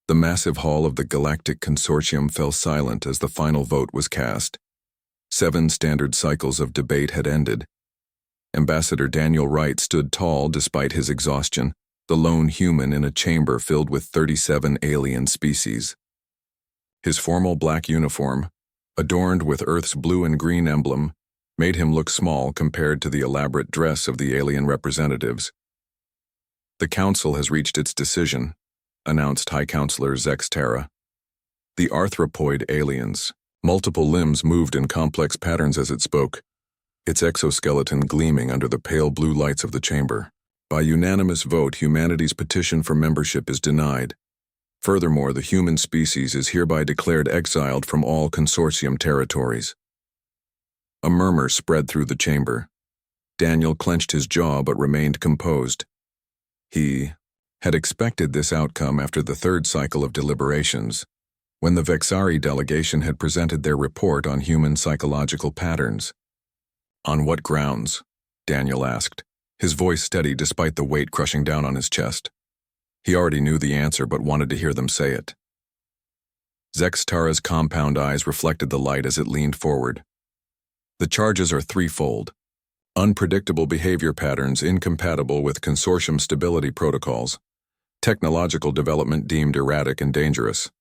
The massive hall of the Galactic Consortium fell silent as the final vote was cast. 7 standard cycles of debate had ended. Ambassador Daniel Wright stood tall despite his exhaustion, the lone human in a chamber filled with 37 alien species. His formal black uniform, adorned with Earth's blue and green emblem, made him look small compared to the elaborate dress of the alien representatives. "The Council has reached its decision," announced High Counselor Zex Terra. The arthropoid aliens, multiple limbs moved in complex patterns as it spoke, its exoskeleton gleaming under the pale blue lights of the chamber. "By unanimous vote, humanity's petition for membership is denied. Furthermore, the human species is hereby declared exiled from all consortium territories." A murmur spread through the chamber. Daniel clenched his jaw but remained composed. He had expected this outcome after the 3rd cycle of deliberations, when the Vexari delegation had presented their report on human psychological patterns. "On what grounds?" Daniel asked, his voice steady despite the weight crushing down on his chest. He already knew the answer but wanted to hear them say it. Zex Tara's compound eyes reflected the light as it leaned forward. "The charges are threefold. Unpredictable behavior patterns incompatible with consortium stability protocols, technological development deemed erratic and dangerous,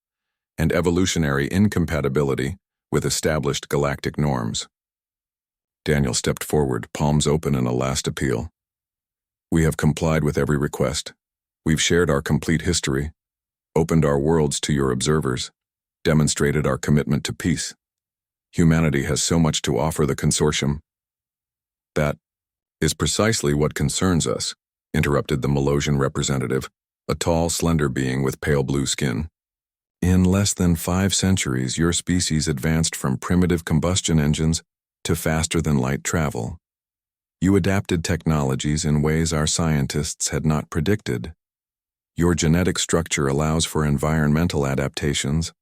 and evolutionary incompatibility with established galactic norms." Daniel stepped forward, palms open in a last appeal. "We have complied with every request. We've shared our complete history, opened our worlds to your observers, demonstrated our commitment to peace. Humanity has so much to offer the consortium." "That is precisely what concerns us," interrupted the Melosian representative, a tall, slender being with pale blue skin. "In less than 5 centuries, your species advanced from primitive combustion engines to faster-than-light travel. You adapted technologies in ways our scientists had not predicted. Your genetic structure allows for environmental adaptations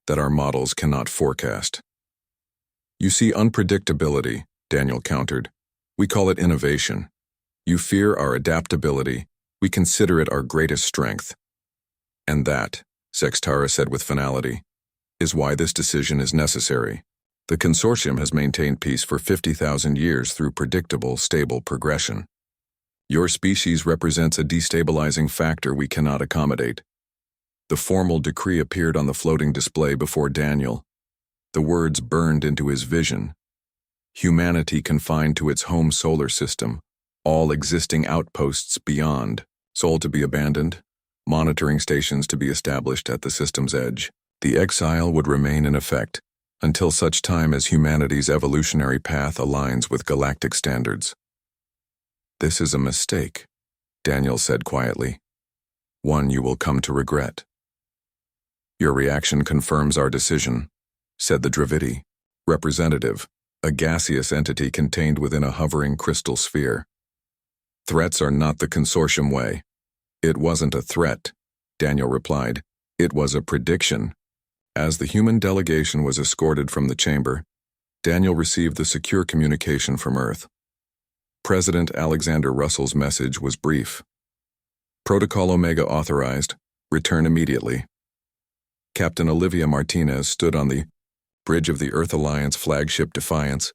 that our models cannot forecast." "You see unpredictability," Daniel countered. "We call it innovation. You fear our adaptability. We consider it our greatest strength." "And that," Zex Tara said with finality, "is why this decision is necessary. The consortium has maintained peace for 50,000 years through predictable, stable progression. Your species represents a destabilizing factor we cannot accommodate." The formal decree appeared on the floating display before Daniel. The words burned into his vision. Humanity confined to its home solar system, all existing outposts beyond, Sol to be abandoned, monitoring stations to be established at the system's edge. The exile would remain in effect until such time as humanity's evolutionary path aligns with galactic standards. "This is a mistake," Daniel said quietly. "One you will come to regret." "Your reaction confirms our decision," said the Dravidi representative, a gaseous entity contained within a hovering crystal sphere. "Threats are not the consortium way." "It wasn't a threat," Daniel replied. "It was a prediction." As the human delegation was escorted from the chamber, Daniel received the secure communication from Earth. President Alexander Russell's message was brief. "Protocol Omega authorized. Return immediately." Captain Olivia Martinez stood on the bridge of the Earth Alliance flagship Defiance,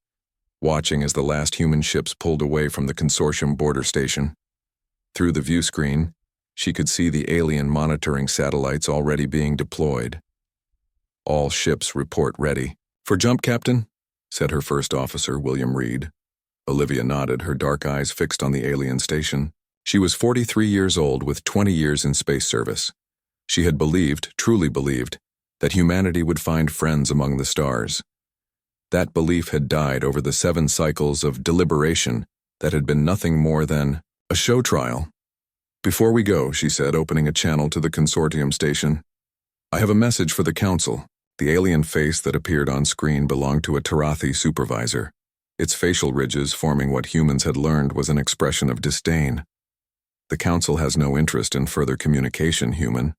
watching as the last human ships pulled away from the consortium border station. Through the view screen, she could see the alien monitoring satellites already being deployed. "All ships report ready." "For jump, Captain," said her first officer, William Reed. Olivia nodded, her dark eyes fixed on the alien station. She was 43 years old with 20 years in space service. She had believed, truly believed, that humanity would find friends among the stars. That belief had died over the 7 cycles of deliberation that had been nothing more than a show trial. "Before we go," she said, opening a channel to the consortium station, "I have a message for the Council." The alien face that appeared on screen belonged to a Tarathi supervisor. Its facial ridges, forming what humans had learned was an expression of disdain. "The Council has no interest in further communication, human.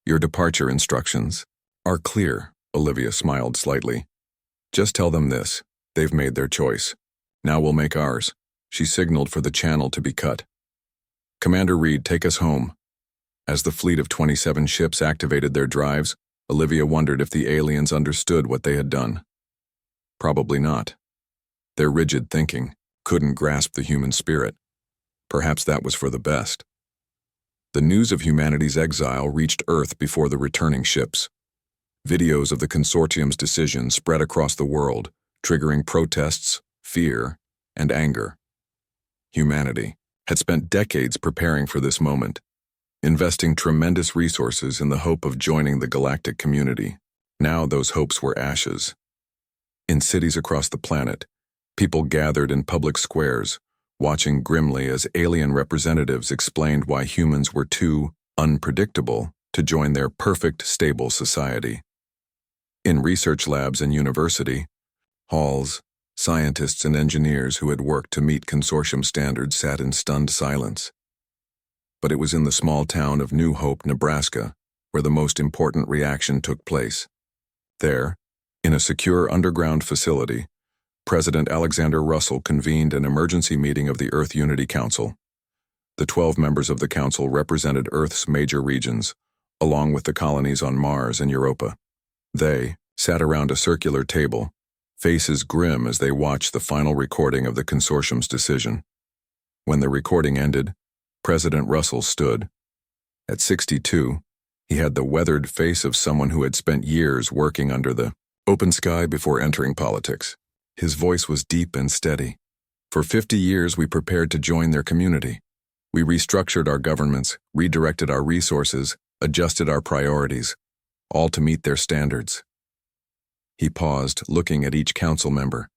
Your departure instructions are clear." Olivia smiled slightly. "Just tell them this. They've made their choice. Now we'll make ours." She signaled for the channel to be cut. "Commander Reed, take us home." As the fleet of 27 ships activated their drives, Olivia wondered if the aliens understood what they had done. Probably not. Their rigid thinking couldn't grasp the human spirit. Perhaps that was for the best. The news of humanity's exile reached Earth before the returning ships. Videos of the consortium's decision spread across the world, triggering protests, fear, and anger. Humanity had spent decades preparing for this moment, investing tremendous resources in the hope of joining the galactic community. Now those hopes were ashes. In cities across the planet, people gathered in public squares, watching grimly as alien representatives explained why humans were too unpredictable to join their perfect, stable society. In research labs and university halls, scientists and engineers who had worked to meet consortium standards sat in stunned silence. But it was in the small town of New Hope, Nebraska, where the most important reaction took place. There, in a secure underground facility, President Alexander Russell convened an emergency meeting of the Earth Unity Council. The 12 members of the council represented Earth's major regions, along with the colonies on Mars and Europa. They sat around a circular table, faces grim as they watched the final recording of the consortium's decision. When the recording ended, President Russell stood. At 62, he had the weathered face of someone who had spent years working under the open sky before entering politics. His voice was deep and steady. For 50 years, we prepared to join their community. We restructured our governments, redirected our resources, adjusted our priorities, all to meet their standards. He paused, looking at each council member.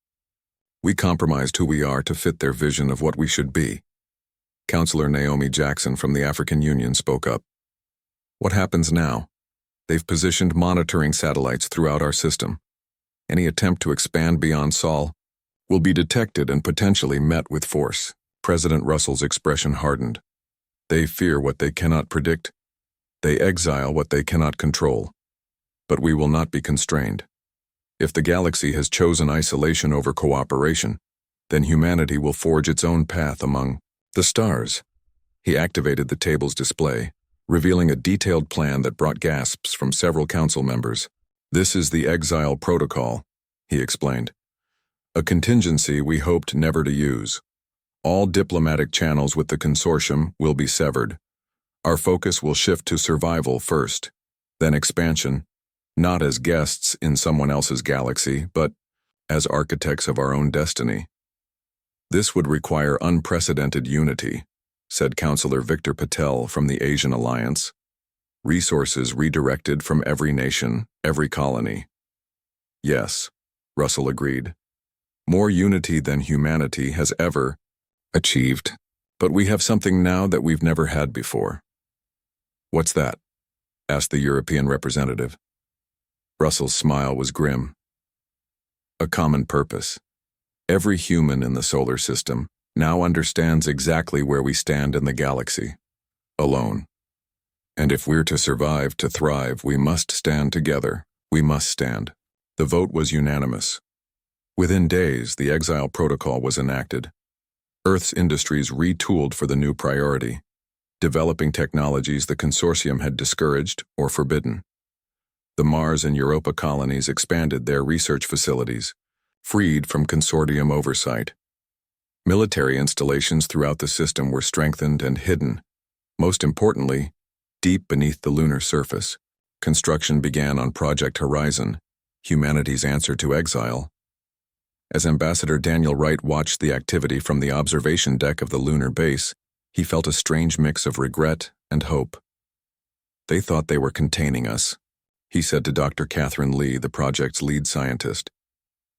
We compromised who we are to fit their vision of what we should be. Councillor Naomi Jackson from the African Union spoke up. What happens now? They've positioned monitoring satellites throughout our system. Any attempt to expand beyond Sol will be detected and potentially met with force. President Russell's expression hardened. They fear what they cannot predict. They exile what they cannot control. But we will not be constrained. If the galaxy has chosen isolation over cooperation, then humanity will forge its own path among the stars. He activated the table's display, revealing a detailed plan that brought gasps from several council members. This is the exile protocol, he explained. A contingency we hoped never to use. All diplomatic channels with the consortium will be severed. Our focus will shift to survival first, then expansion, not as guests in someone else's galaxy, but as architects of our own destiny. This would require unprecedented unity, said Councillor Victor Patel from the Asian Alliance. Resources redirected from every nation, every colony. Yes, Russell agreed. More unity than humanity has ever achieved. But we have something now that we've never had before. What's that? Asked the European representative. Russell's smile was grim. A common purpose. Every human in the solar system now understands exactly where we stand in the galaxy. Alone. And if we're to survive, to thrive, we must stand together. We must stand. The vote was unanimous. Within days, the exile protocol was enacted. Earth's industries retooled for the new priority, developing technologies the consortium had discouraged or forbidden. The Mars and Europa colonies expanded their research facilities, freed from consortium oversight. Military installations throughout the system were strengthened and hidden. Most importantly, deep beneath the lunar surface, construction began on Project Horizon, humanity's answer to exile. As Ambassador Daniel Wright watched the activity from the observation deck of the lunar base, he felt a strange mix of regret and hope. They thought they were containing us, he said to Dr. Catherine Lee, the project's lead scientist.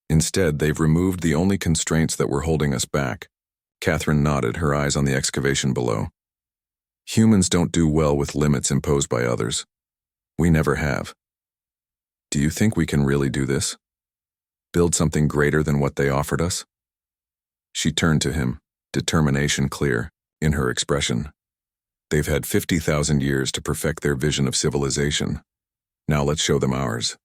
Instead, they've removed the only constraints that were holding us back. Catherine nodded, her eyes on the excavation below. Humans don't do well with limits imposed by others. We never have. Do you think we can really do this? Build something greater than what they offered us? She turned to him, determination clear in her expression. They've had 50,000 years to perfect their vision of civilization. Now let's show them ours.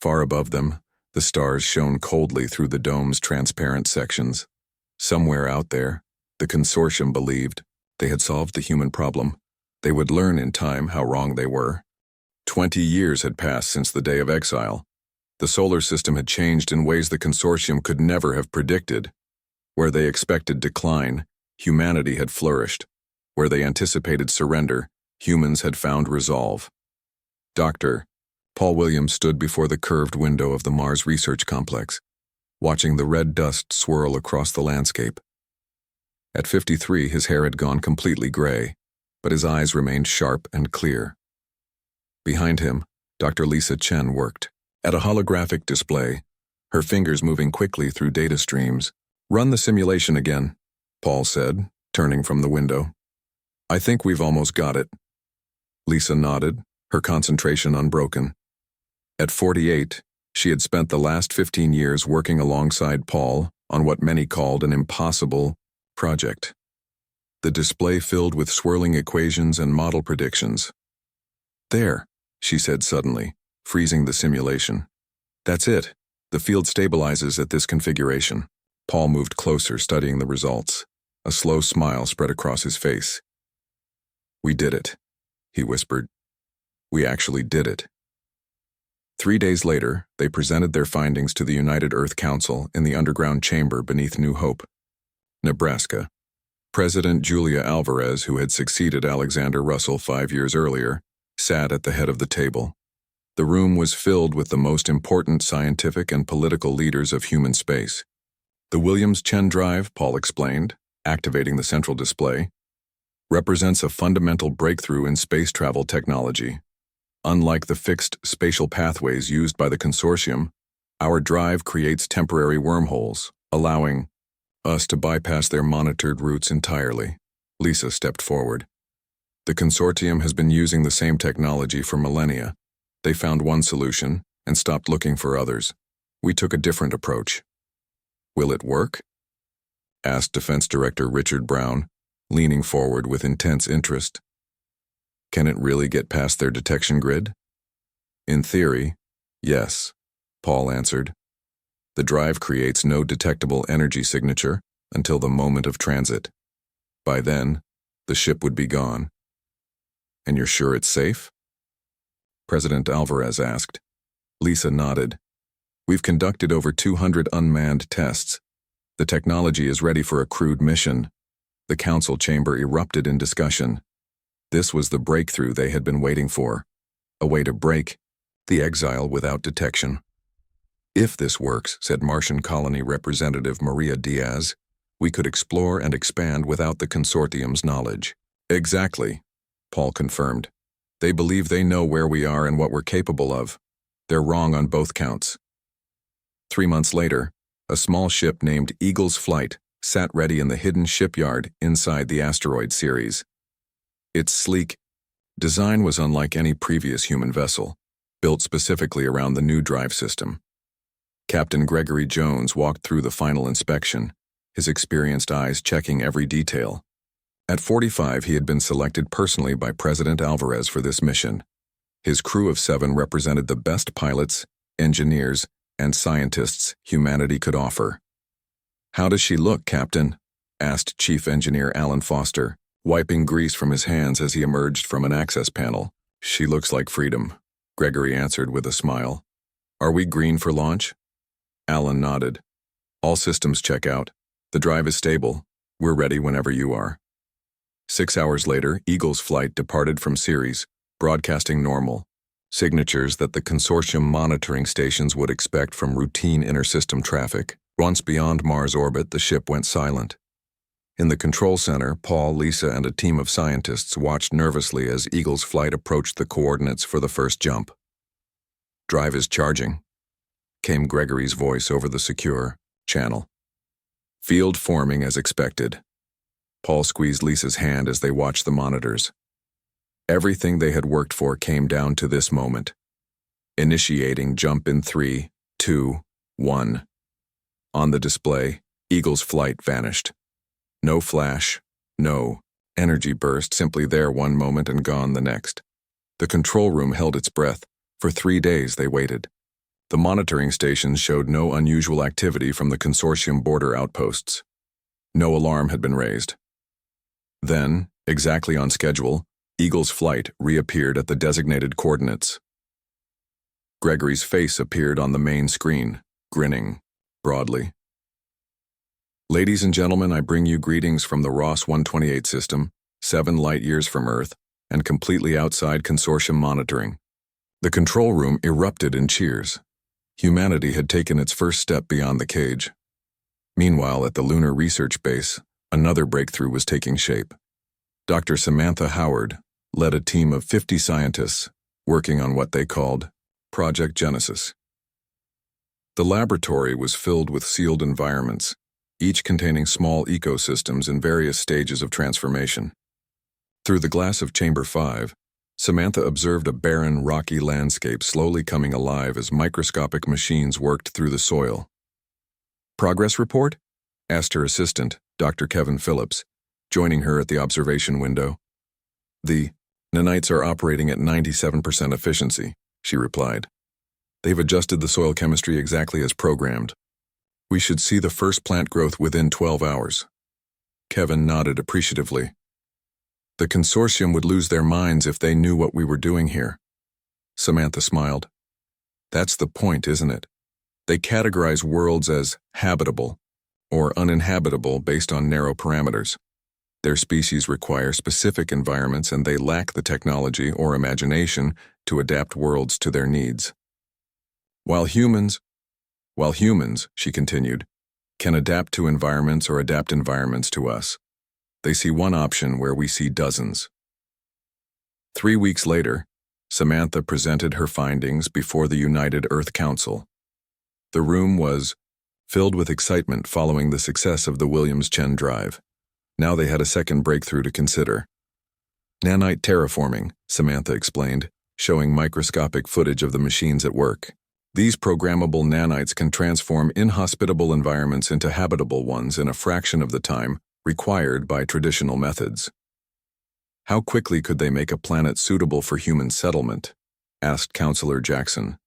Far above them, the stars shone coldly through the dome's transparent sections. Somewhere out there, the consortium believed they had solved the human problem, They would learn in time how wrong they were. 20 years had passed since the day of exile. The solar system had changed in ways the consortium could never have predicted. Where they expected decline, humanity had flourished. Where they anticipated surrender, humans had found resolve. Dr. Paul Williams stood before the curved window of the Mars Research Complex, watching the red dust swirl across the landscape. At 53, his hair had gone completely gray, but his eyes remained sharp and clear. Behind him, Dr. Lisa Chen worked. At a holographic display, her fingers moving quickly through data streams. "Run the simulation again," Paul said, turning from the window. "I think we've almost got it." Lisa nodded, her concentration unbroken. At 48, she had spent the last 15 years working alongside Paul on what many called an impossible project. The display filled with swirling equations and model predictions. "There," she said suddenly, freezing the simulation. "That's it. The field stabilizes at this configuration." Paul moved closer, studying the results. A slow smile spread across his face. "We did it," he whispered. "We actually did it." 3 days later, they presented their findings to the United Earth Council in the underground chamber beneath New Hope, Nebraska. President Julia Alvarez, who had succeeded Alexander Russell 5 years earlier, sat at the head of the table. The room was filled with the most important scientific and political leaders of human space. "The Williams-Chen drive," Paul explained, activating the central display, "represents a fundamental breakthrough in space travel technology. Unlike the fixed spatial pathways used by the consortium, our drive creates temporary wormholes, allowing us to bypass their monitored routes entirely." Lisa stepped forward. "The consortium has been using the same technology for millennia. They found one solution and stopped looking for others. We took a different approach." "Will it work?" asked Defense Director Richard Brown, leaning forward with intense interest. "Can it really get past their detection grid?" "In theory, yes," Paul answered. "The drive creates no detectable energy signature until the moment of transit. By then, the ship would be gone." "And you're sure it's safe?" President Alvarez asked. Lisa nodded. "We've conducted over 200 unmanned tests. The technology is ready for a crewed mission." The council chamber erupted in discussion. This was the breakthrough they had been waiting for. A way to break the exile without detection. "If this works," said Martian colony representative Maria Diaz, "we could explore and expand without the consortium's knowledge." "Exactly," Paul confirmed. "They believe they know where we are and what we're capable of. They're wrong on both counts." 3 months later, a small ship named Eagle's Flight sat ready in the hidden shipyard inside the asteroid series. Its sleek design was unlike any previous human vessel, built specifically around the new drive system. Captain Gregory Jones walked through the final inspection, his experienced eyes checking every detail. At 45, he had been selected personally by President Alvarez for this mission. His crew of 7 represented the best pilots, engineers, and scientists humanity could offer. "How does she look, Captain?" asked Chief Engineer Alan Foster, wiping grease from his hands as he emerged from an access panel. "She looks like freedom," Gregory answered with a smile. "Are we green for launch?" Alan nodded. "All systems check out. The drive is stable. We're ready whenever you are." 6 hours later, Eagle's Flight departed from Ceres, broadcasting normal signatures that the consortium monitoring stations would expect from routine intersystem traffic. Once beyond Mars orbit, the ship went silent. In the control center, Paul, Lisa, and a team of scientists watched nervously as Eagle's Flight approached the coordinates for the first jump. "Drive is charging," came Gregory's voice over the secure channel. "Field forming as expected." Paul squeezed Lisa's hand as they watched the monitors. Everything they had worked for came down to this moment. Initiating jump in 3, 2, 1. On the display, Eagle's Flight vanished. No flash, no energy burst, simply there one moment and gone the next. The control room held its breath. For 3 days they waited. The monitoring stations showed no unusual activity from the consortium border outposts. No alarm had been raised. Then, exactly on schedule, Eagle's flight reappeared at the designated coordinates. Gregory's face appeared on the main screen, grinning broadly. Ladies and gentlemen, I bring you greetings from the Ross 128 system, 7 light-years from Earth, and completely outside consortium monitoring. The control room erupted in cheers. Humanity had taken its first step beyond the cage. Meanwhile, at the Lunar Research Base, another breakthrough was taking shape. Dr. Samantha Howard led a team of 50 scientists working on what they called Project Genesis. The laboratory was filled with sealed environments, each containing small ecosystems in various stages of transformation. Through the glass of Chamber 5, Samantha observed a barren, rocky landscape slowly coming alive as microscopic machines worked through the soil. "Progress report?" asked her assistant, Dr. Kevin Phillips, joining her at the observation window. "The nanites are operating at 97% efficiency," she replied. "They've adjusted the soil chemistry exactly as programmed. We should see the first plant growth within 12 hours. Kevin nodded appreciatively. "The consortium would lose their minds if they knew what we were doing here." Samantha smiled. "That's the point, isn't it? They categorize worlds as habitable or uninhabitable based on narrow parameters. Their species require specific environments and they lack the technology or imagination to adapt worlds to their needs. While humans, she continued, can adapt to environments or adapt environments to us, they see one option where we see dozens." 3 weeks later, Samantha presented her findings before the United Earth Council. The room was filled with excitement following the success of the Williams-Chen drive. Now they had a second breakthrough to consider. "Nanite terraforming," Samantha explained, showing microscopic footage of the machines at work. "These programmable nanites can transform inhospitable environments into habitable ones in a fraction of the time required by traditional methods." "How quickly could they make a planet suitable for human settlement?" asked Counselor Jackson.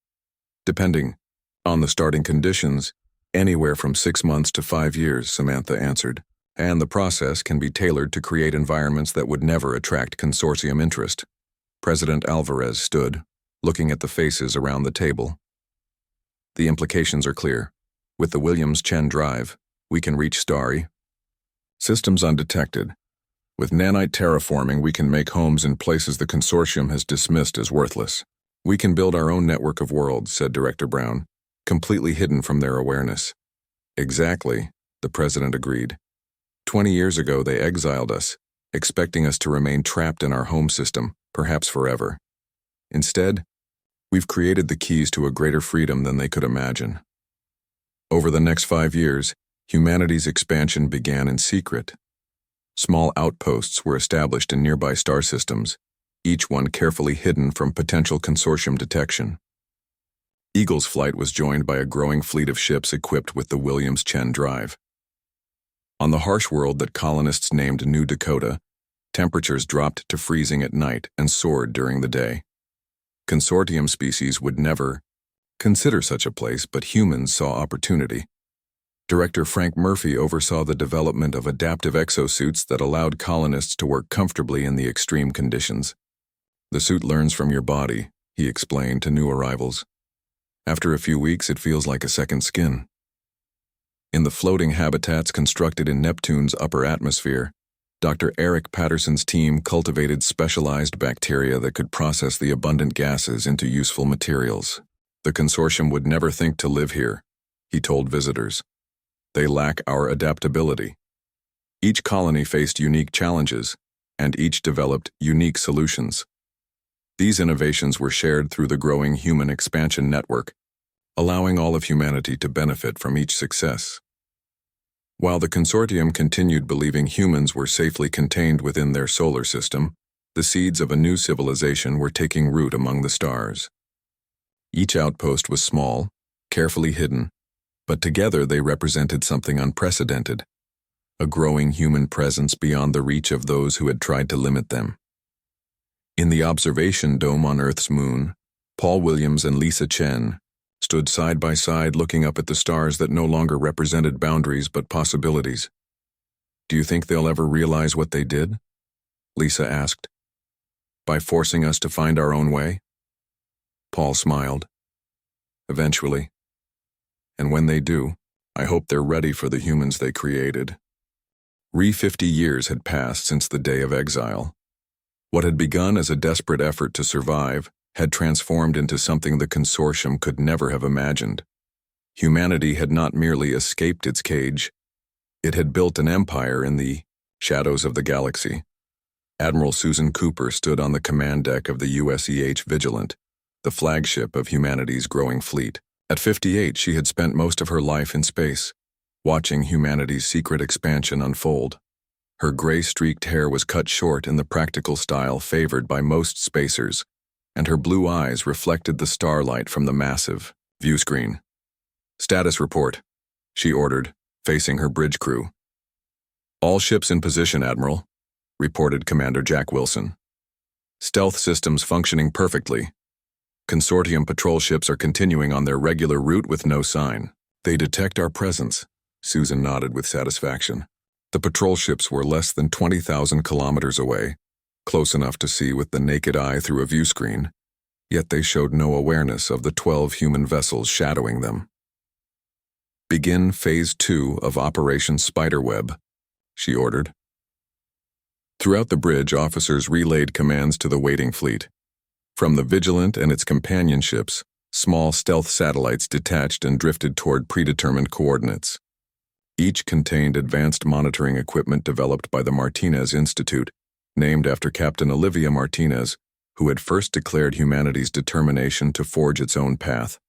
"Depending on the starting conditions, anywhere from 6 months to 5 years, Samantha answered. "And the process can be tailored to create environments that would never attract consortium interest." President Alvarez stood, looking at the faces around the table. "The implications are clear. With the Williams-Chen drive, we can reach starry systems undetected. With nanite terraforming, we can make homes in places the consortium has dismissed as worthless. We can build our own network of worlds," said Director Brown, "completely hidden from their awareness." "Exactly," the president agreed. 20 years ago, they exiled us, expecting us to remain trapped in our home system, perhaps forever. Instead, we've created the keys to a greater freedom than they could imagine. Over the next 5 years, humanity's expansion began in secret. Small outposts were established in nearby star systems, each one carefully hidden from potential consortium detection. Eagle's flight was joined by a growing fleet of ships equipped with the Williams-Chen drive. On the harsh world that colonists named New Dakota, temperatures dropped to freezing at night and soared during the day. Consortium species would never consider such a place, but humans saw opportunity. Director Frank Murphy oversaw the development of adaptive exosuits that allowed colonists to work comfortably in the extreme conditions. "The suit learns from your body," he explained to new arrivals. "After a few weeks, it feels like a second skin." In the floating habitats constructed in Neptune's upper atmosphere, Dr. Eric Patterson's team cultivated specialized bacteria that could process the abundant gases into useful materials. "The consortium would never think to live here," he told visitors. "They lack our adaptability." Each colony faced unique challenges, and each developed unique solutions. These innovations were shared through the growing human expansion network, allowing all of humanity to benefit from each success. While the consortium continued believing humans were safely contained within their solar system, the seeds of a new civilization were taking root among the stars. Each outpost was small, carefully hidden, but together they represented something unprecedented, a growing human presence beyond the reach of those who had tried to limit them. In the observation dome on Earth's moon, Paul Williams and Lisa Chen stood side by side looking up at the stars that no longer represented boundaries but possibilities. "Do you think they'll ever realize what they did?" Lisa asked. By forcing us to find our own way? Paul smiled. Eventually. And when they do, I hope they're ready for the humans they created. 50 years had passed since the day of exile. What had begun as a desperate effort to survive had transformed into something the consortium could never have imagined. Humanity had not merely escaped its cage, it had built an empire in the shadows of the galaxy. Admiral Susan Cooper stood on the command deck of the USEH Vigilant, the flagship of humanity's growing fleet. At 58, she had spent most of her life in space, watching humanity's secret expansion unfold. Her gray-streaked hair was cut short in the practical style favored by most spacers, and her blue eyes reflected the starlight from the massive viewscreen. "Status report," she ordered, facing her bridge crew. "All ships in position, Admiral," reported Commander Jack Wilson. "Stealth systems functioning perfectly. Consortium patrol ships are continuing on their regular route with no sign. They detect our presence," Susan nodded with satisfaction. The patrol ships were less than 20,000 kilometers away, close enough to see with the naked eye through a viewscreen, yet they showed no awareness of the 12 human vessels shadowing them. "Begin Phase 2 of Operation Spiderweb," she ordered. Throughout the bridge, officers relayed commands to the waiting fleet. From the Vigilant and its companion ships, small stealth satellites detached and drifted toward predetermined coordinates. Each contained advanced monitoring equipment developed by the Martinez Institute, named after Captain Olivia Martinez, who had first declared humanity's determination to forge its own path.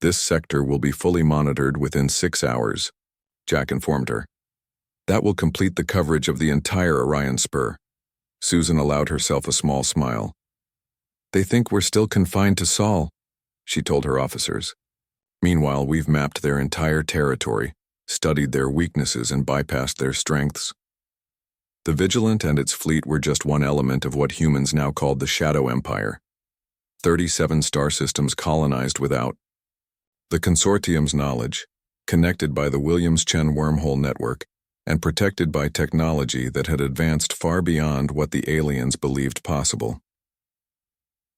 "This sector will be fully monitored within 6 hours," Jack informed her. "That will complete the coverage of the entire Orion Spur." Susan allowed herself a small smile. "They think we're still confined to Sol," she told her officers. "Meanwhile, we've mapped their entire territory, studied their weaknesses and bypassed their strengths." The Vigilant and its fleet were just one element of what humans now called the Shadow Empire. 37 star systems colonized without. The consortium's knowledge, connected by the Williams-Chen wormhole network, and protected by technology that had advanced far beyond what the aliens believed possible.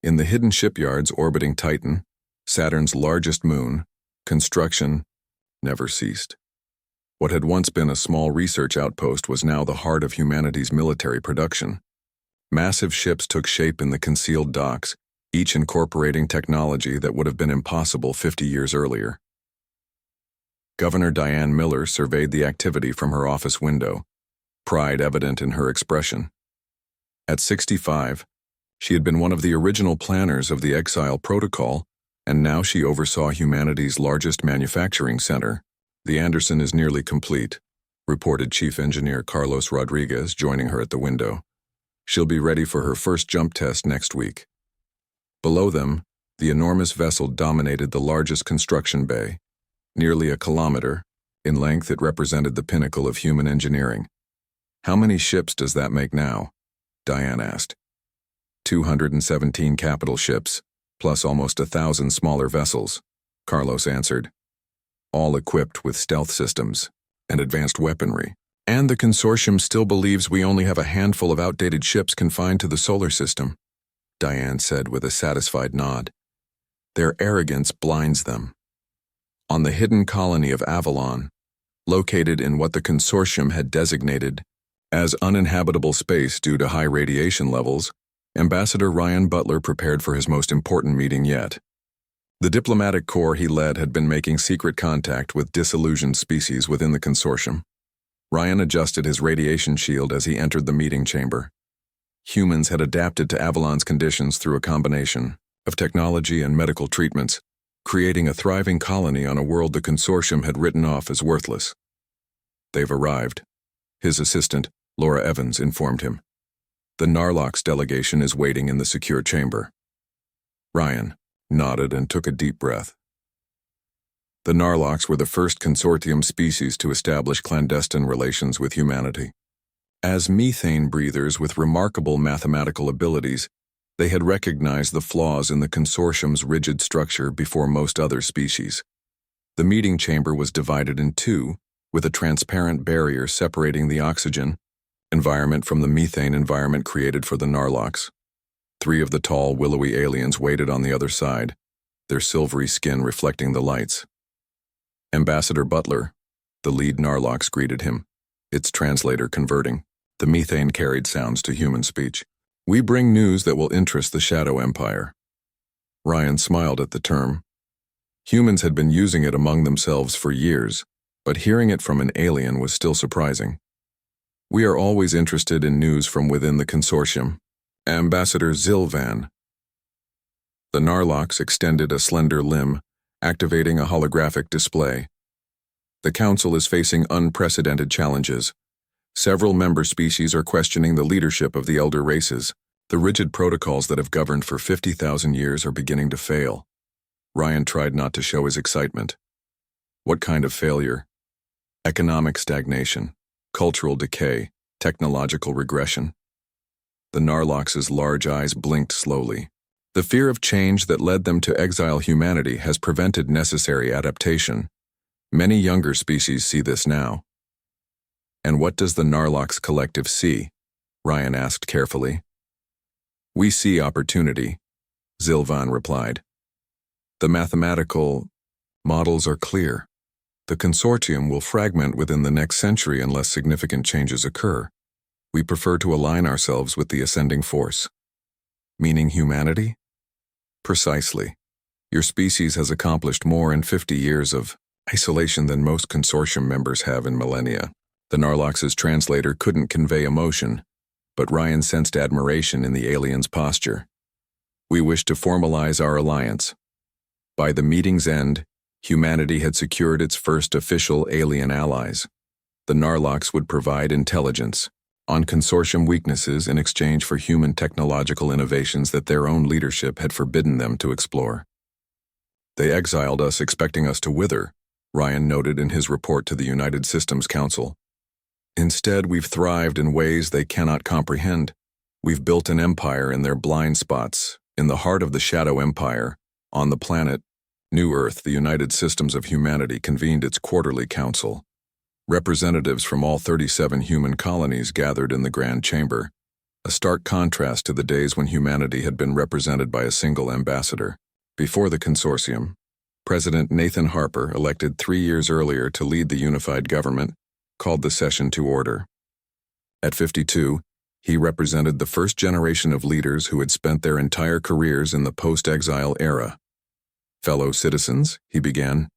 In the hidden shipyards orbiting Titan, Saturn's largest moon, construction never ceased. What had once been a small research outpost was now the heart of humanity's military production. Massive ships took shape in the concealed docks, each incorporating technology that would have been impossible 50 years earlier. Governor Diane Miller surveyed the activity from her office window, pride evident in her expression. At 65, she had been one of the original planners of the Exile Protocol, and now she oversaw humanity's largest manufacturing center. "The Anderson is nearly complete," reported Chief Engineer Carlos Rodriguez, joining her at the window. "She'll be ready for her first jump test next week." Below them, the enormous vessel dominated the largest construction bay. Nearly a kilometer, in length it represented the pinnacle of human engineering. "How many ships does that make now?" Diane asked. 217 capital ships, plus almost 1,000 smaller vessels, Carlos answered. "All equipped with stealth systems and advanced weaponry. And the consortium still believes we only have a handful of outdated ships confined to the solar system," Diane said with a satisfied nod. "Their arrogance blinds them." On the hidden colony of Avalon, located in what the consortium had designated as uninhabitable space due to high radiation levels, Ambassador Ryan Butler prepared for his most important meeting yet. The diplomatic corps he led had been making secret contact with disillusioned species within the consortium. Ryan adjusted his radiation shield as he entered the meeting chamber. Humans had adapted to Avalon's conditions through a combination of technology and medical treatments, creating a thriving colony on a world the consortium had written off as worthless. "They've arrived," his assistant, Laura Evans, informed him. "The Narlox delegation is waiting in the secure chamber." Ryan nodded and took a deep breath. The Narlox were the first consortium species to establish clandestine relations with humanity. As methane breathers with remarkable mathematical abilities, they had recognized the flaws in the consortium's rigid structure before most other species. The meeting chamber was divided in two, with a transparent barrier separating the oxygen environment from the methane environment created for the Narlox. Three of the tall, willowy aliens waited on the other side, their silvery skin reflecting the lights. Ambassador Butler, the lead Narlox, greeted him, its translator converting the methane-carried sounds to human speech. "We bring news that will interest the Shadow Empire." Ryan smiled at the term. Humans had been using it among themselves for years, but hearing it from an alien was still surprising. "We are always interested in news from within the consortium." Ambassador Zilvan. The Narlox extended a slender limb, activating a holographic display. "The Council is facing unprecedented challenges. Several member species are questioning the leadership of the elder races. The rigid protocols that have governed for 50,000 years are beginning to fail." Ryan tried not to show his excitement. "What kind of failure?" "Economic stagnation, cultural decay, technological regression." The Narlox's large eyes blinked slowly. "The fear of change that led them to exile humanity has prevented necessary adaptation. Many younger species see this now." "And what does the Narlox collective see?" Ryan asked carefully. "We see opportunity," Zilvan replied. "The mathematical models are clear. The consortium will fragment within the next century unless significant changes occur. We prefer to align ourselves with the ascending force." "Meaning humanity?" "Precisely. Your species has accomplished more in 50 years of isolation than most consortium members have in millennia." The Narlox's translator couldn't convey emotion, but Ryan sensed admiration in the alien's posture. "We wish to formalize our alliance." By the meeting's end, humanity had secured its first official alien allies. The Narlox would provide intelligence on consortium weaknesses in exchange for human technological innovations that their own leadership had forbidden them to explore. "They exiled us expecting us to wither," Ryan noted in his report to the United Systems Council. "Instead, we've thrived in ways they cannot comprehend. We've built an empire in their blind spots, in the heart of the Shadow Empire, on the planet New Earth." The United Systems of Humanity convened its quarterly council. Representatives from all 37 human colonies gathered in the Grand Chamber, a stark contrast to the days when humanity had been represented by a single ambassador. Before the consortium, President Nathan Harper, elected 3 years earlier to lead the unified government, called the session to order. At 52, he represented the first generation of leaders who had spent their entire careers in the post-exile era. "Fellow citizens," he began,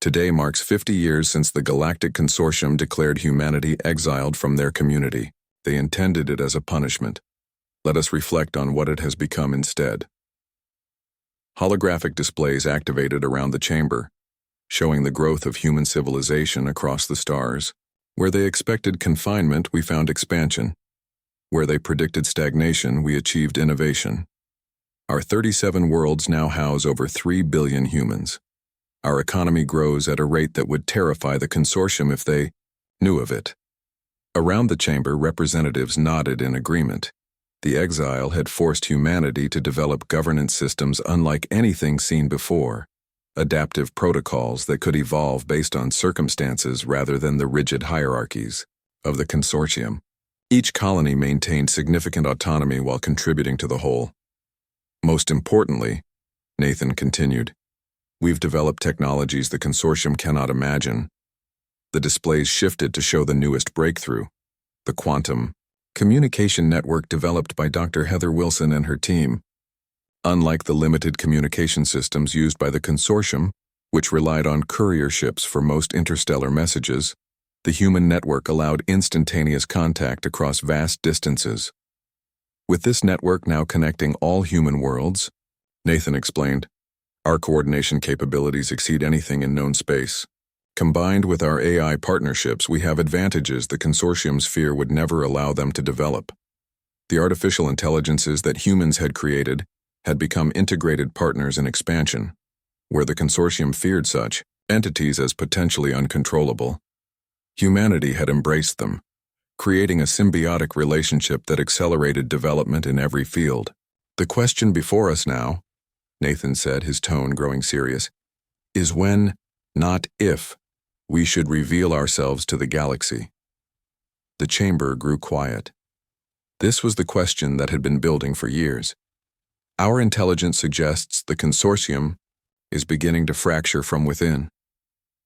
"today marks 50 years since the Galactic Consortium declared humanity exiled from their community. They intended it as a punishment. Let us reflect on what it has become instead." Holographic displays activated around the chamber, showing the growth of human civilization across the stars. Where they expected confinement, we found expansion. Where they predicted stagnation, we achieved innovation. Our 37 worlds now house over 3 billion humans. Our economy grows at a rate that would terrify the consortium if they knew of it. Around the chamber, representatives nodded in agreement. The exile had forced humanity to develop governance systems unlike anything seen before, adaptive protocols that could evolve based on circumstances rather than the rigid hierarchies of the consortium. Each colony maintained significant autonomy while contributing to the whole. "Most importantly," Nathan continued, "we've developed technologies the consortium cannot imagine." The displays shifted to show the newest breakthrough, the quantum communication network developed by Dr. Heather Wilson and her team. Unlike the limited communication systems used by the consortium, which relied on courier ships for most interstellar messages, the human network allowed instantaneous contact across vast distances. "With this network now connecting all human worlds," Nathan explained, "our coordination capabilities exceed anything in known space. Combined with our AI partnerships, we have advantages the consortium's fear would never allow them to develop. The artificial intelligences that humans had created had become integrated partners in expansion, where the consortium feared such entities as potentially uncontrollable. Humanity had embraced them, creating a symbiotic relationship that accelerated development in every field. The question before us now, Nathan said, his tone growing serious, is when, not if, we should reveal ourselves to the galaxy. The chamber grew quiet. This was the question that had been building for years. Our intelligence suggests the consortium is beginning to fracture from within.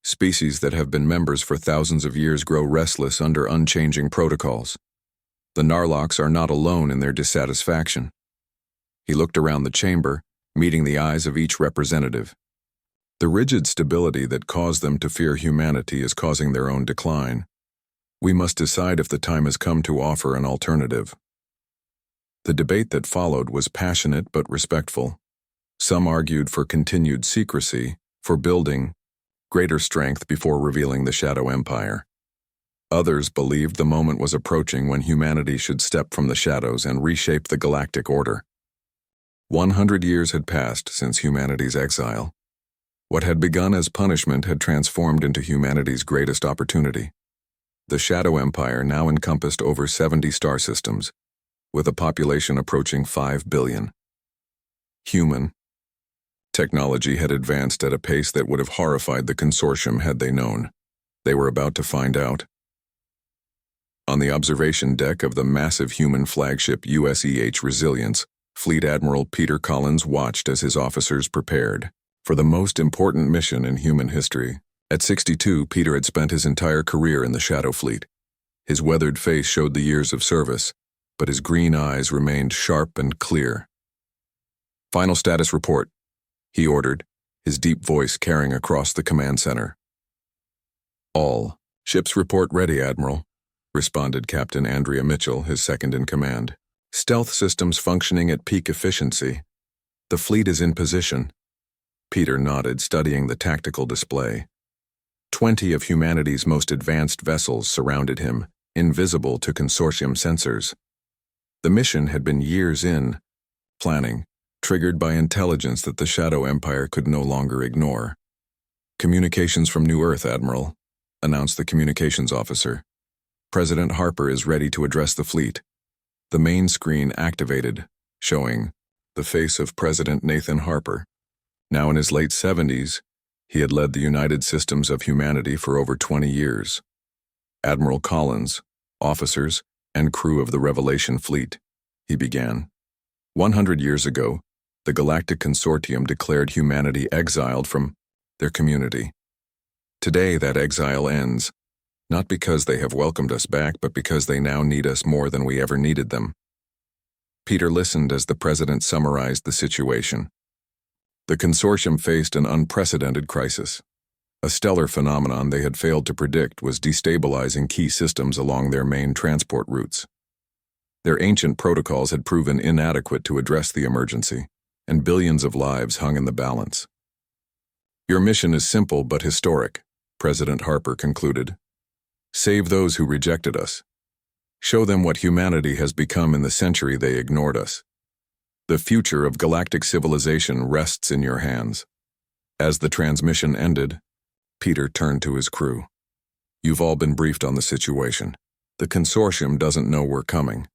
Species that have been members for thousands of years grow restless under unchanging protocols. The Narlocs are not alone in their dissatisfaction. He looked around the chamber, meeting the eyes of each representative. The rigid stability that caused them to fear humanity is causing their own decline. We must decide if the time has come to offer an alternative. The debate that followed was passionate but respectful. Some argued for continued secrecy, for building greater strength before revealing the Shadow Empire. Others believed the moment was approaching when humanity should step from the shadows and reshape the galactic order. 100 years had passed since humanity's exile. What had begun as punishment had transformed into humanity's greatest opportunity. The Shadow Empire now encompassed over 70 star systems, with a population approaching 5 billion. Human technology had advanced at a pace that would have horrified the consortium had they known. They were about to find out. On the observation deck of the massive human flagship USEH Resilience, Fleet Admiral Peter Collins watched as his officers prepared for the most important mission in human history. At 62, Peter had spent his entire career in the Shadow Fleet. His weathered face showed the years of service, but his green eyes remained sharp and clear. "Final status report," he ordered, his deep voice carrying across the command center. "All ships report ready, Admiral," responded Captain Andrea Mitchell, his second-in-command. "Stealth systems functioning at peak efficiency. The fleet is in position." Peter nodded, studying the tactical display. 20 of humanity's most advanced vessels surrounded him, invisible to consortium sensors. The mission had been years in planning, triggered by intelligence that the Shadow Empire could no longer ignore. "Communications from New Earth, Admiral," announced the communications officer. "President Harper is ready to address the fleet." The main screen activated, showing the face of President Nathan Harper. Now in his late 70s, he had led the United Systems of Humanity for over 20 years. "Admiral Collins, officers, and crew of the Revelation Fleet," he began. 100 years ago, the Galactic Consortium declared humanity exiled from their community. Today, that exile ends, not because they have welcomed us back, but because they now need us more than we ever needed them. Peter listened as the president summarized the situation. The consortium faced an unprecedented crisis. A stellar phenomenon they had failed to predict was destabilizing key systems along their main transport routes. Their ancient protocols had proven inadequate to address the emergency, and billions of lives hung in the balance. "Your mission is simple but historic," President Harper concluded. "Save those who rejected us. Show them what humanity has become in the century they ignored us. The future of galactic civilization rests in your hands." As the transmission ended, Peter turned to his crew. "You've all been briefed on the situation. The consortium doesn't know we're coming.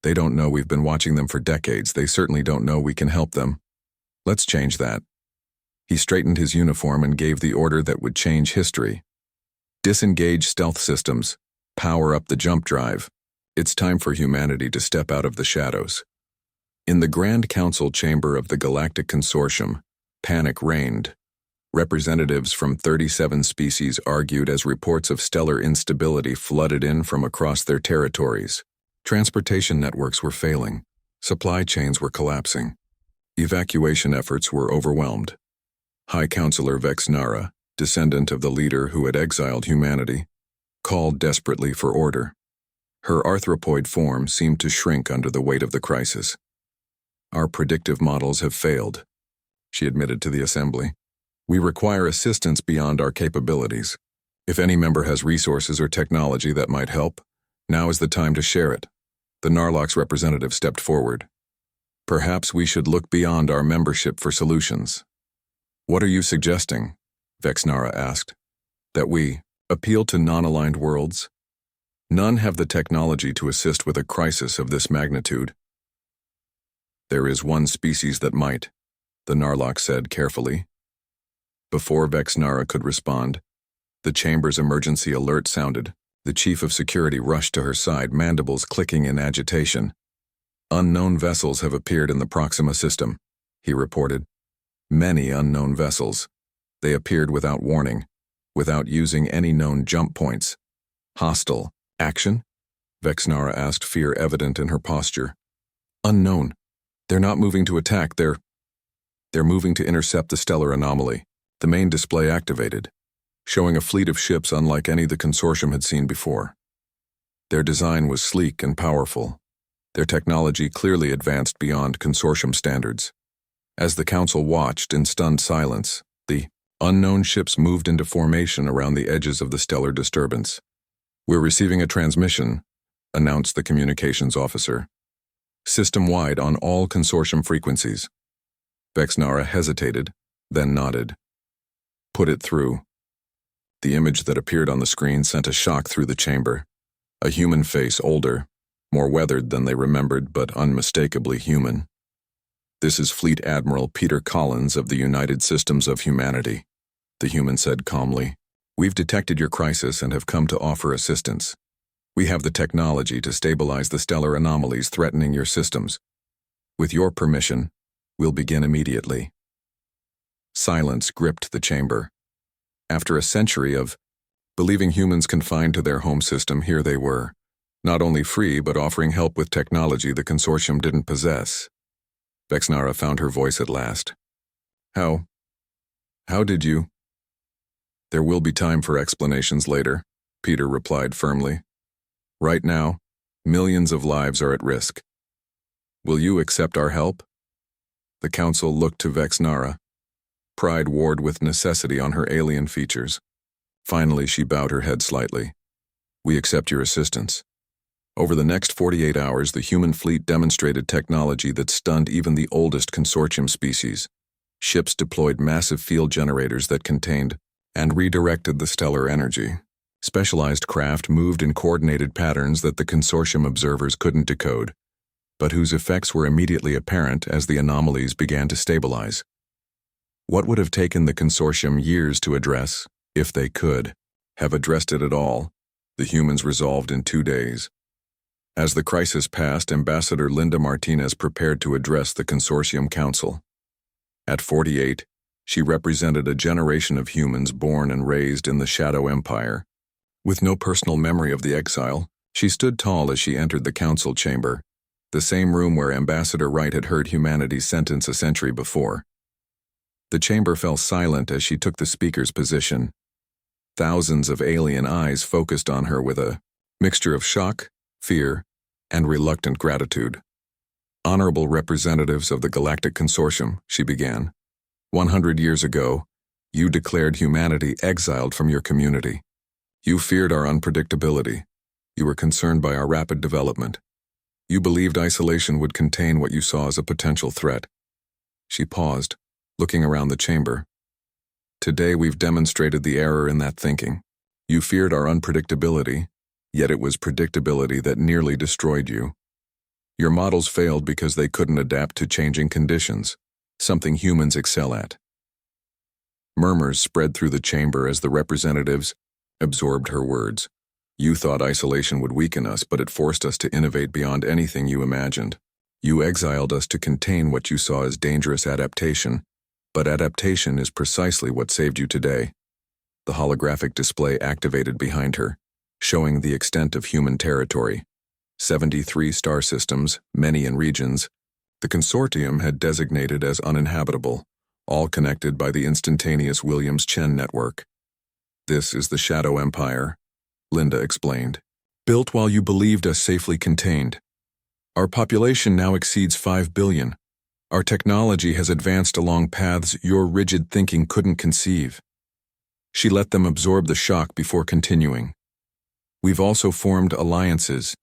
They don't know we've been watching them for decades. They certainly don't know we can help them. Let's change that." He straightened his uniform and gave the order that would change history. "Disengage stealth systems. Power up the jump drive. It's time for humanity to step out of the shadows." In the Grand Council chamber of the Galactic Consortium, panic reigned. Representatives from 37 species argued as reports of stellar instability flooded in from across their territories. Transportation networks were failing. Supply chains were collapsing. Evacuation efforts were overwhelmed. High Counselor Vexnara, descendant of the leader who had exiled humanity, called desperately for order. Her arthropoid form seemed to shrink under the weight of the crisis. "Our predictive models have failed," she admitted to the assembly. "We require assistance beyond our capabilities. If any member has resources or technology that might help, now is the time to share it." The Narlock's representative stepped forward. "Perhaps we should look beyond our membership for solutions." "What are you suggesting?" Vexnara asked. "That we appeal to non-aligned worlds? None have the technology to assist with a crisis of this magnitude." "There is one species that might," the Narlock said carefully. Before Vexnara could respond, the chamber's emergency alert sounded. The chief of security rushed to her side, mandibles clicking in agitation. Unknown vessels have appeared in the Proxima system, he reported. Many unknown vessels. They appeared without warning, without using any known jump points. Hostile. Action? Vexnara asked, fear evident in her posture. Unknown. They're not moving to attack, they're moving to intercept the stellar anomaly. The main display activated, showing a fleet of ships unlike any the consortium had seen before. Their design was sleek and powerful. Their technology clearly advanced beyond consortium standards. As the council watched in stunned silence, the unknown ships moved into formation around the edges of the stellar disturbance. We're receiving a transmission, announced the communications officer. System-wide on all consortium frequencies. Vexnara hesitated, then nodded. Put it through. The image that appeared on the screen sent a shock through the chamber. A human face, older, more weathered than they remembered, but unmistakably human. This is Fleet Admiral Peter Collins of the United Systems of Humanity, the human said calmly. We've detected your crisis and have come to offer assistance. We have the technology to stabilize the stellar anomalies threatening your systems. With your permission, we'll begin immediately. Silence gripped the chamber. After a century of believing humans confined to their home system, here they were, not only free but offering help with technology the consortium didn't possess. Vexnara found her voice at last. How did you? There will be time for explanations later, Peter replied firmly. Right now, millions of lives are at risk. Will you accept our help? The council looked to Vexnara. Pride warred with necessity on her alien features. Finally, she bowed her head slightly. We accept your assistance. Over the next 48 hours, the human fleet demonstrated technology that stunned even the oldest consortium species. Ships deployed massive field generators that contained and redirected the stellar energy. Specialized craft moved in coordinated patterns that the consortium observers couldn't decode, but whose effects were immediately apparent as the anomalies began to stabilize. What would have taken the consortium years to address, if they could, have addressed it at all, the humans resolved in 2 days. As the crisis passed, Ambassador Linda Martinez prepared to address the consortium council. At 48, she represented a generation of humans born and raised in the Shadow Empire. With no personal memory of the exile, she stood tall as she entered the council chamber, the same room where Ambassador Wright had heard humanity's sentence a century before. The chamber fell silent as she took the speaker's position. Thousands of alien eyes focused on her with a mixture of shock, fear, and reluctant gratitude. Honorable representatives of the Galactic Consortium, she began. 100 years ago, you declared humanity exiled from your community. You feared our unpredictability. You were concerned by our rapid development. You believed isolation would contain what you saw as a potential threat. She paused, looking around the chamber. Today we've demonstrated the error in that thinking. You feared our unpredictability, yet it was predictability that nearly destroyed you. Your models failed because they couldn't adapt to changing conditions, something humans excel at. Murmurs spread through the chamber as the representatives absorbed her words. You thought isolation would weaken us, but it forced us to innovate beyond anything you imagined. You exiled us to contain what you saw as dangerous adaptation, but adaptation is precisely what saved you today. The holographic display activated behind her, showing the extent of human territory. 73 star systems, many in regions, the consortium had designated as uninhabitable, all connected by the instantaneous Williams-Chen network. This is the Shadow Empire, Linda explained. Built while you believed us safely contained. Our population now exceeds 5 billion. Our technology has advanced along paths your rigid thinking couldn't conceive. She let them absorb the shock before continuing. We've also formed alliances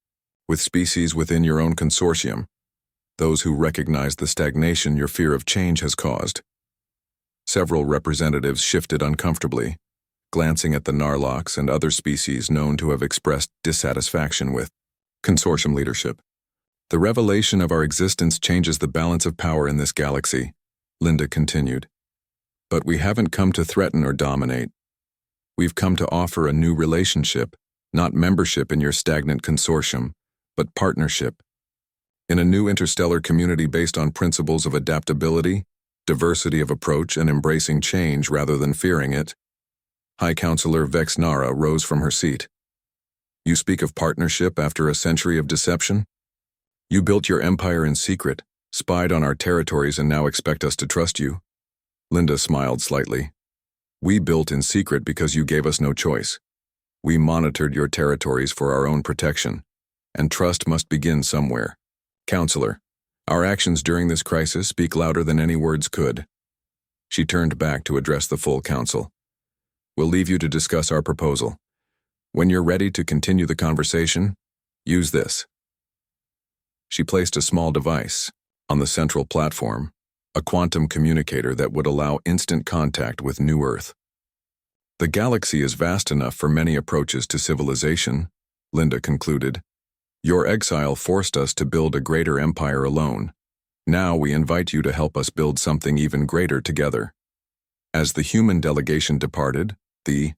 with species within your own consortium, those who recognize the stagnation your fear of change has caused. Several representatives shifted uncomfortably, glancing at the Narlox and other species known to have expressed dissatisfaction with consortium leadership. The revelation of our existence changes the balance of power in this galaxy, Linda continued. But we haven't come to threaten or dominate. We've come to offer a new relationship, not membership in your stagnant consortium, but partnership. In a new interstellar community based on principles of adaptability, diversity of approach, and embracing change rather than fearing it, High Counselor Vexnara rose from her seat. You speak of partnership after a century of deception? You built your empire in secret, spied on our territories, and now expect us to trust you? Linda smiled slightly. We built in secret because you gave us no choice. We monitored your territories for our own protection, and trust must begin somewhere. Counselor, our actions during this crisis speak louder than any words could. She turned back to address the full council. We'll leave you to discuss our proposal. When you're ready to continue the conversation, use this. She placed a small device on the central platform, a quantum communicator that would allow instant contact with New Earth. The galaxy is vast enough for many approaches to civilization, Linda concluded. Your exile forced us to build a greater empire alone. Now we invite you to help us build something even greater together. As the human delegation departed, the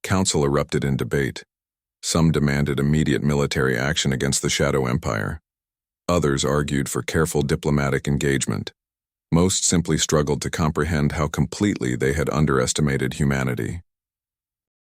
council erupted in debate. Some demanded immediate military action against the Shadow Empire. Others argued for careful diplomatic engagement. Most simply struggled to comprehend how completely they had underestimated humanity.